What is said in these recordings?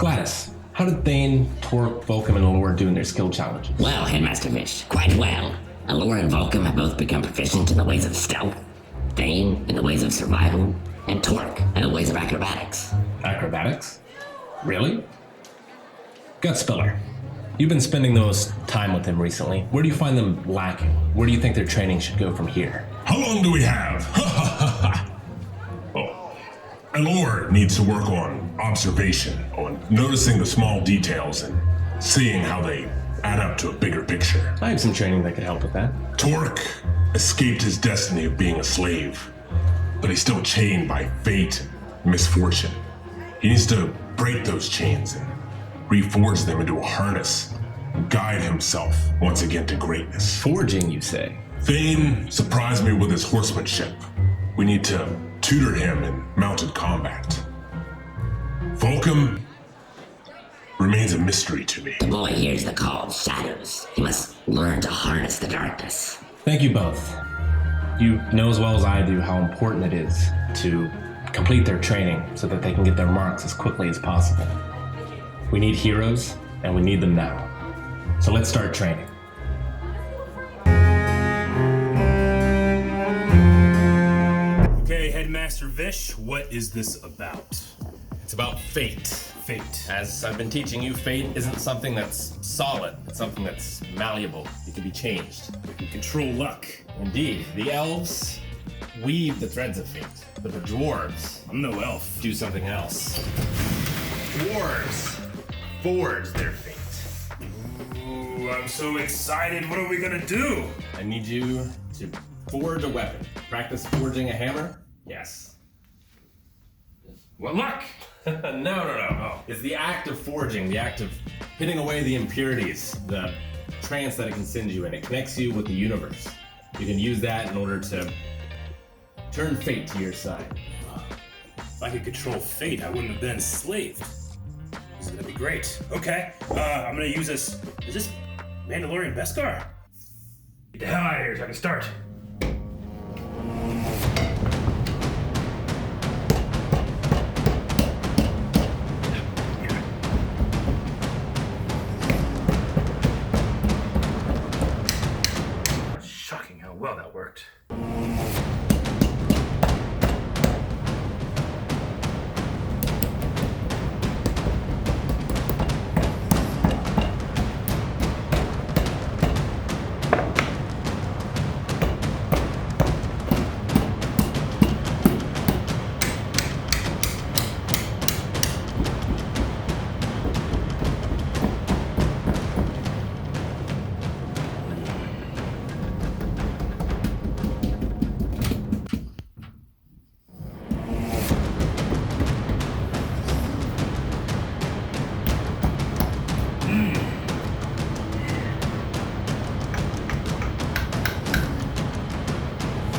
Gladys, how did Thane, Torque, Volcom, and Allure do in their skill challenges? Well, Headmaster Vish, quite well. Allure and Volcom have both become proficient in the ways of stealth, Thane in the ways of survival, and Torque in the ways of acrobatics. Acrobatics? Really? Gutspiller, you've been spending the most time with him recently. Where do you find them lacking? Where do you think their training should go from here? How long do we have? Allure needs to work on observation, on noticing the small details and seeing how they add up to a bigger picture. I have some training that could help with that. Torque escaped his destiny of being a slave, but he's still chained by fate and misfortune. He needs to break those chains and reforge them into a harness and guide himself once again to greatness. Forging, you say? Thane surprised me with his horsemanship. We need to tutor him in mounted combat. Volcom remains a mystery to me. The boy hears the call of shadows. He must learn to harness the darkness. Thank you both. You know as well as I do how important it is to complete their training so that they can get their marks as quickly as possible. We need heroes, and we need them now. So let's start training. Okay, Headmaster Vish, what is this about? It's about fate. Fate. As I've been teaching you, fate isn't something that's solid. It's something that's malleable. It can be changed. You control luck. Indeed, the elves weave the threads of fate, but the dwarves I'm no elf. do something else. Dwarves forge their fate. Ooh, I'm so excited. What are we gonna do? I need you to forge a weapon. Practice forging a hammer? Yes. What luck? No. Oh. It's the act of forging, the act of hitting away the impurities, the trance that it can send you in. It connects you with the universe. You can use that in order to turn fate to your side. If I could control fate, I wouldn't have been enslaved. This is gonna be great. Okay, I'm gonna use this. Is this Mandalorian Beskar? Get the hell out of here so I can start. Shocking how well that worked.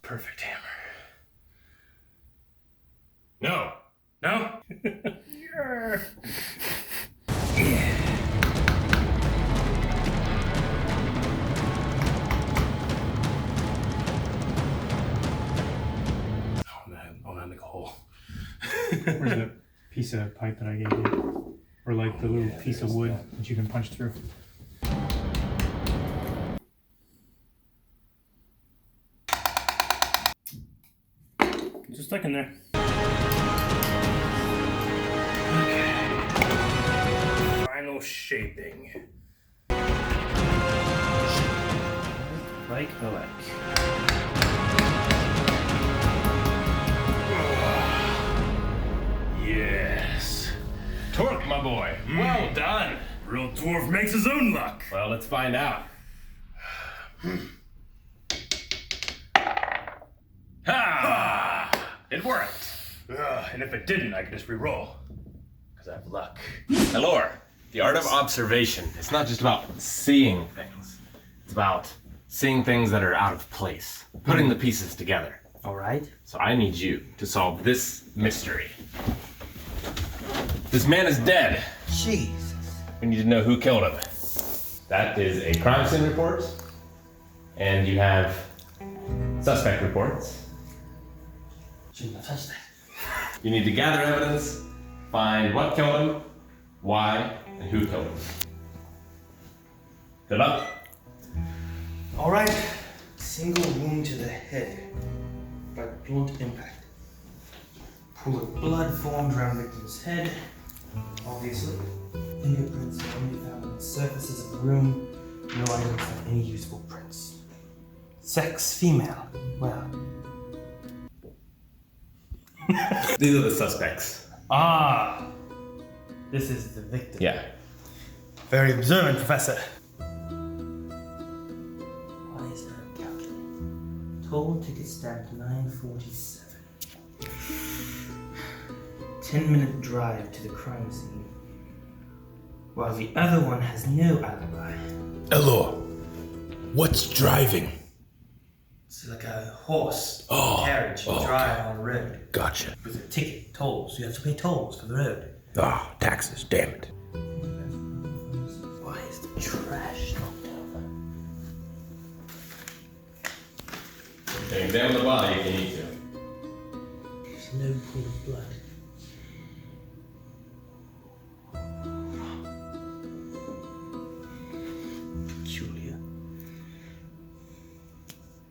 Perfect hammer. No. No? Yeah. Oh man, make a hole. Where's the piece of pipe that I gave you? Or like the little piece of wood that you can punch through? Just stuck in there. Okay. Final shaping. Like I like. Yes. Torque, my boy. Well done. Real dwarf makes his own luck. Well, let's find out. Ha! It worked. And if it didn't, I could just re-roll. Because I have luck. Allure, the art of observation. It's not just about seeing things. It's about seeing things that are out of place, putting the pieces together. All right. So I need you to solve this mystery. This man is dead. Jesus. We need to know who killed him. That is a crime scene report, and you have suspect reports. Shouldn't have touched that. You need to gather evidence, find what killed him, why, and who killed him. Good luck. All right. Single wound to the head by blunt impact. Pool of blood formed around victim's head. Obviously. Fingerprints are only found on the surfaces of the room. No items have any useful prints. Sex, female. Well. These are the suspects. Ah! This is the victim. Yeah. Very observant, Professor. Why is there a calculator? Toll ticket stamped 9:47. 10-minute drive to the crime scene. While the other one has no alibi. Elor, what's driving? It's like a horse, carriage, okay. drive on a road. Gotcha. With a ticket, tolls. You have to pay tolls for the road. Taxes, damn it. Why is the trash knocked over? You can examine the body if you need to. There's no pool of blood. Peculiar.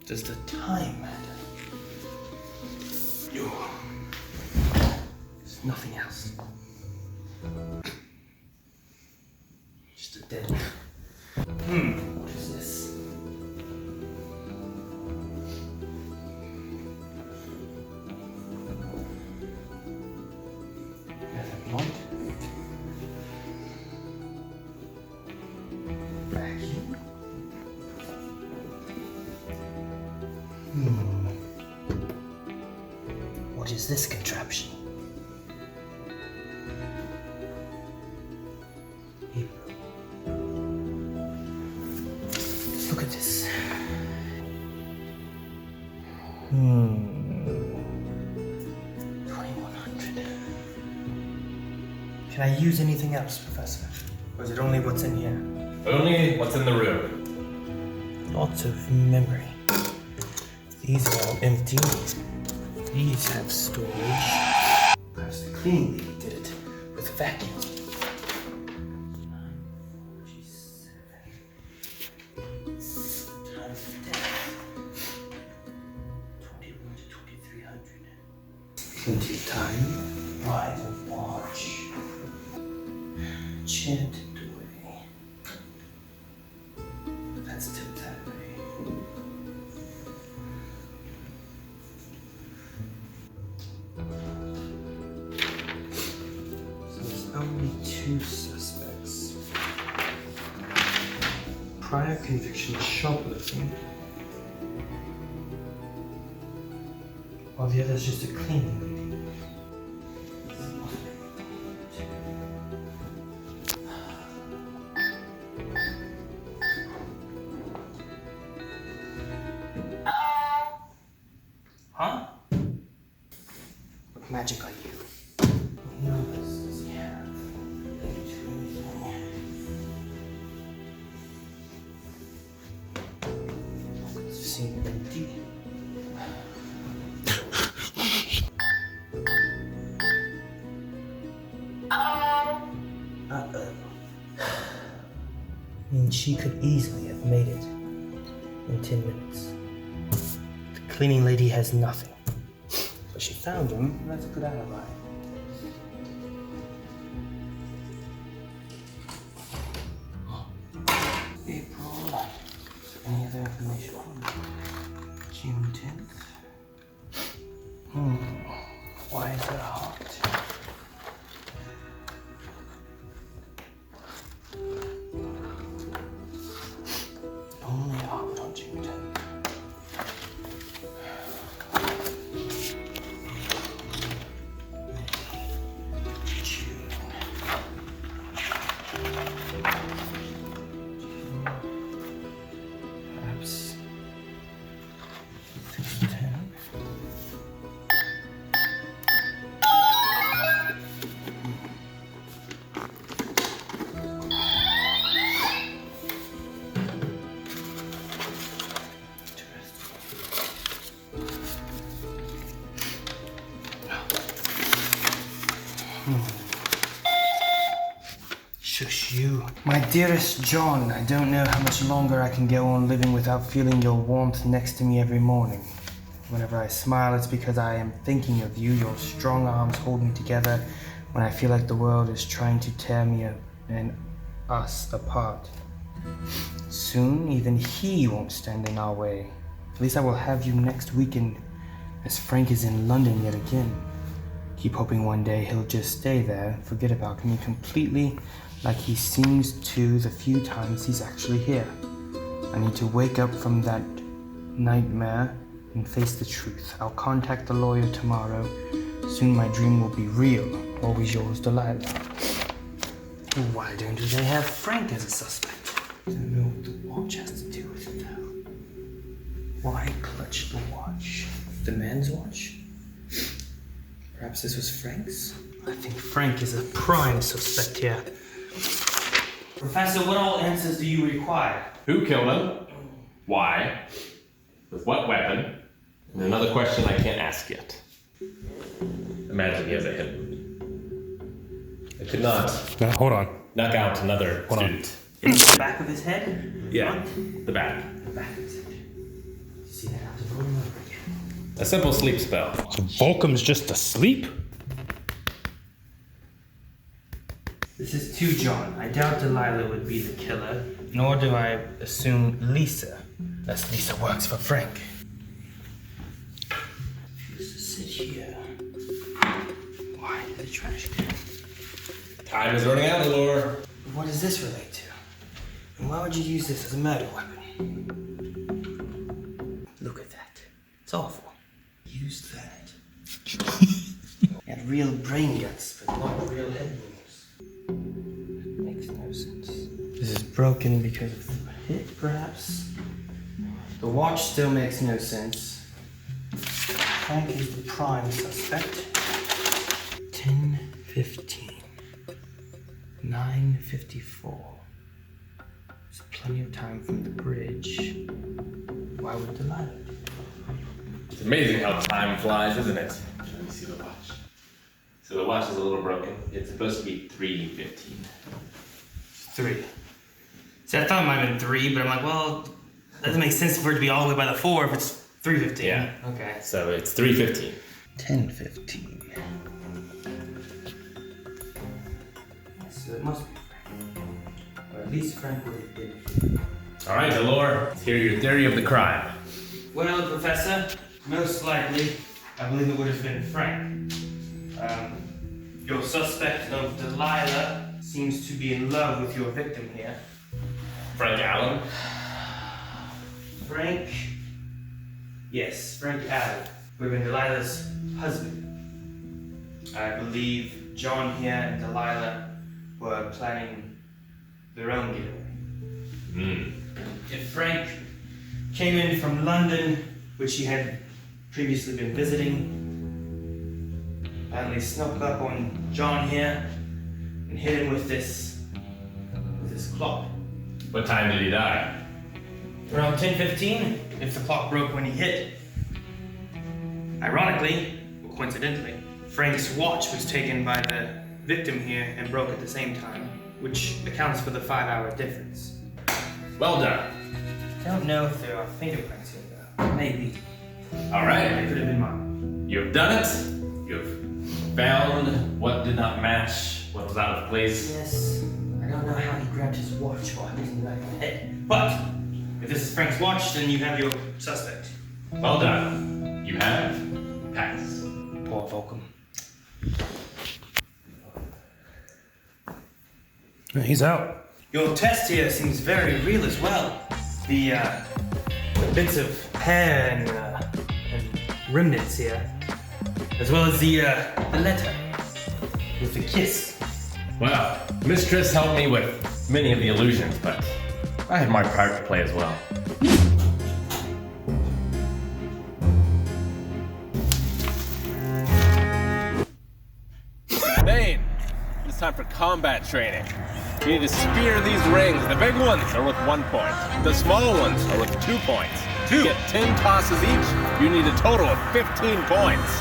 Does the time matter? No. There's nothing else. Just a dead man. What is this? Leather blunt. Vacuum. What is this contraption? April. Let's look at this. 2100. Can I use anything else, Professor? Or is it only what's in here? Only what's in the room. Lots of memory. These are all empty. These have storage. Perhaps the cleaning lady did it with a vacuum. 947. Time of death. 21 to 2300. Plenty of time. Ride of watch. Chanted away. That's tipped that way. So there's only two suspects. Prior conviction of shoplifting. While the other's just a cleaning lady. Huh? What magic are you? What numbers does he have? Pockets seem empty. Uh-oh. Means she could easily have made it in 10 minutes. The cleaning lady has nothing. But she found him, and that's a good alibi. April. Any other information? June 10th. Why is it hot? Only hot on June 10th. June. Perhaps 6:10. Shush you. My dearest John, I don't know how much longer I can go on living without feeling your warmth next to me every morning. Whenever I smile, it's because I am thinking of you. Your strong arms hold me together when I feel like the world is trying to tear me and us apart. Soon, even he won't stand in our way. At least I will have you next weekend, as Frank is in London yet again. Keep hoping one day he'll just stay there, forget about me completely, like he seems to the few times he's actually here. I need to wake up from that nightmare and face the truth. I'll contact the lawyer tomorrow. Soon my dream will be real. Always yours, Delilah. Why don't they have Frank as a suspect? I don't know what the watch has to do with it, though. Why clutch the watch? The man's watch? Perhaps this was Frank's? I think Frank is a prime suspect here. Professor, what all answers do you require? Who killed him? Why? With what weapon? And another question I can't ask yet. Imagine he has a hit wound. I could not Now, hold on. knock out another student. In the back of his head? Yeah, the back. The back of his head. You see that happens over and over again. A simple sleep spell. So Volcom's just asleep? This is too John. I doubt Delilah would be the killer, nor do I assume Lisa, as Lisa works for Frank. She used to sit here. Why the trash can? Time is running out, Lore. What does this relate to? And why would you use this as a murder weapon? Look at that. It's awful. Use that. You had real brain guts, but not real head wounds. Makes no sense. This is broken because of the hit, perhaps? The watch still makes no sense. Frank is the prime suspect. 10:15. 9:54. There's plenty of time from the bridge. Why would Delilah do that? It's amazing how time flies, isn't it? Let me see the watch. So the watch is a little broken. It's supposed to be 3:15. 3. See, I thought it might have been 3, but I'm like, well, that doesn't make sense for it to be all the way by the 4 if it's 3:15. Yeah. Okay. So it's 3:15. 10:15. So it must be Frank. Or at least Frank would have been. All right, Delore, let's hear your theory of the crime. Well, Professor, most likely, I believe it would have been Frank. Your suspect of Delilah seems to be in love with your victim here. Frank Allen? Frank? Yes, Frank Allen, who had been Delilah's husband. I believe John here and Delilah were planning their own getaway. If Frank came in from London, which he had previously been visiting, apparently snuck up on John here and hit him with this clock. What time did he die? Around 10:15, if the clock broke when he hit. Ironically, or coincidentally, Frank's watch was taken by the victim here and broke at the same time, which accounts for the 5-hour difference. Well done. I don't know if there are fingerprints here though. Maybe. All It right, could have been mine. you've done it. You've found what did not match, what was out of place. Yes. I don't know how he grabbed his watch while he was in the back of the head. But if this is Frank's watch, then you have your suspect. Well done. You have passed. Poor Volcom. He's out. Your test here seems very real as well. The bits of hair and remnants here, as well as the letter with the kiss. Well, Mistress helped me with many of the illusions, but I had my part to play as well. Thane, it's time for combat training. You need to spear these rings. The big ones are worth 1 point. The small ones are worth 2 points. To get 10 tosses each, you need a total of 15 points.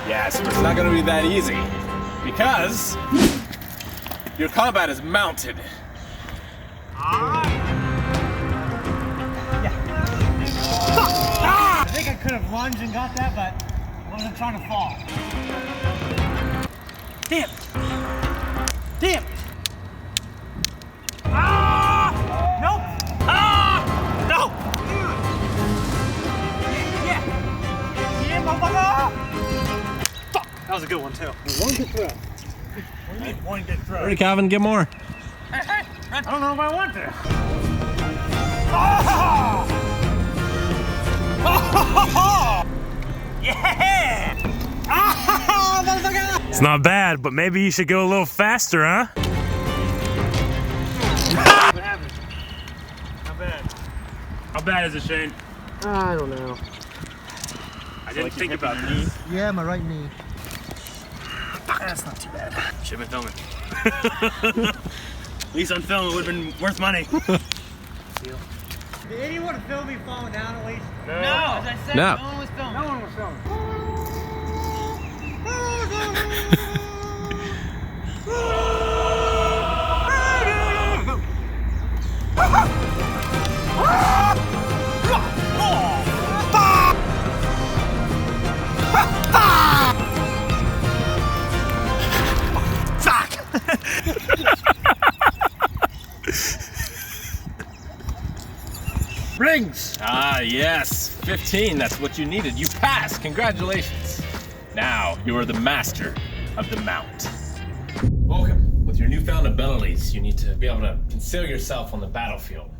Yes, but it's not going to be that easy. Because Your combat is mounted. I think I could have lunged and got that, but I wasn't trying to fall. Damn it! Damn it! Ah! Nope! Ah! No! Yeah! Yeah, motherfucker! Fuck! That was a good one, too. One good throw. What do you mean, one good throw? Ready, Calvin, get more. I don't know if I want to. Oh! Oh! Yeah! Oh, motherfucker! It's not bad, but maybe you should go a little faster, huh? What happened? Not bad. How bad is it, Shane? I don't know. I didn't think about this. Yeah, my right knee. That's not too bad. Should have been filming. At least on film, it would have been worth money. Did anyone film me falling down at least? No. As I said, No. no one was filming. No one was filming. Rings! Ah, yes. 15, that's what you needed. You passed. Congratulations. Now, you are the master of the mount. Welcome. With your newfound abilities, you need to be able to conceal yourself on the battlefield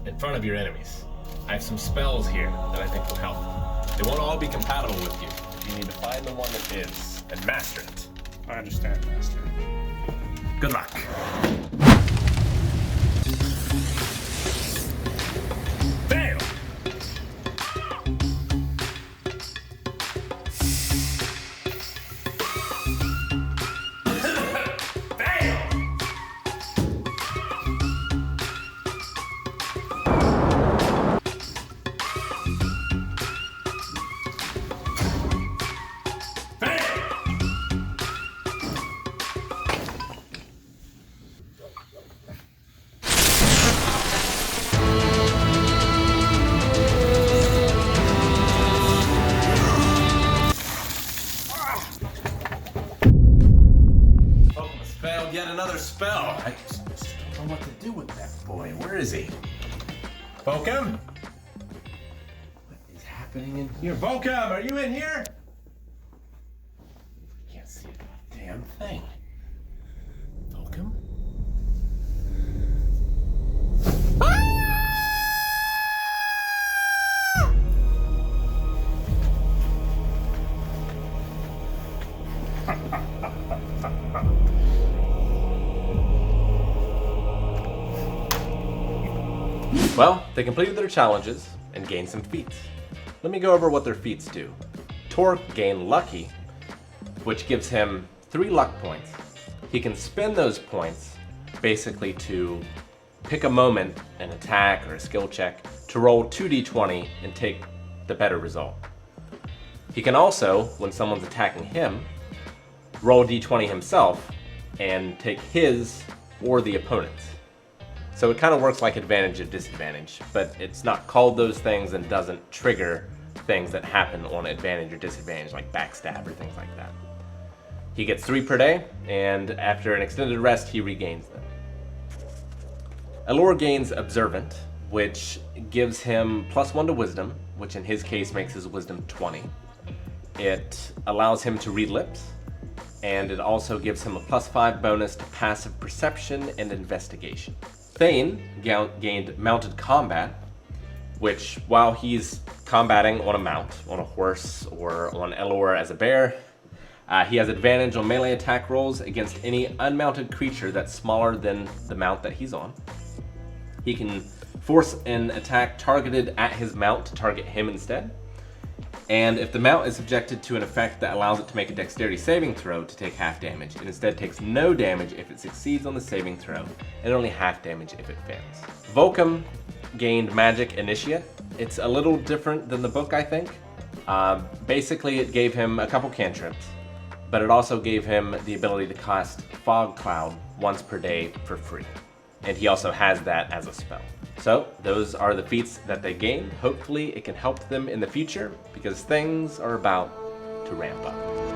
in front of your enemies. I have some spells here that I think will help. They won't all be compatible with you. You need to find the one that is and master it. I understand, Master. Good luck. Fail. Failed yet another spell. I just don't know what to do with that boy. Where is he? Volcom? What is happening in here? Volcom, are you in here? Can't see a damn thing. Volcom? Well, they completed their challenges and gained some feats. Let me go over what their feats do. Torque gained Lucky, which gives him 3 luck points. He can spend those points basically to pick a moment, an attack or a skill check, to roll 2d20 and take the better result. He can also, when someone's attacking him, roll d20 himself and take his or the opponent's. So it kind of works like advantage and disadvantage, but it's not called those things and doesn't trigger things that happen on advantage or disadvantage, like backstab or things like that. He gets 3 per day, and after an extended rest, he regains them. Elor gains Observant, which gives him +1 to Wisdom, which in his case makes his Wisdom 20. It allows him to read lips, and it also gives him a +5 bonus to Passive Perception and Investigation. Thane gained Mounted Combat, which while he's combating on a mount, on a horse, or on Elor as a bear, he has advantage on melee attack rolls against any unmounted creature that's smaller than the mount that he's on. He can force an attack targeted at his mount to target him instead. And if the mount is subjected to an effect that allows it to make a dexterity saving throw to take half damage, it instead takes no damage if it succeeds on the saving throw, and only half damage if it fails. Volcom gained Magic Initiate. It's a little different than the book, I think. Basically, it gave him a couple cantrips, but it also gave him the ability to cast Fog Cloud once per day for free. And he also has that as a spell. So those are the feats that they gained. Hopefully it can help them in the future because things are about to ramp up.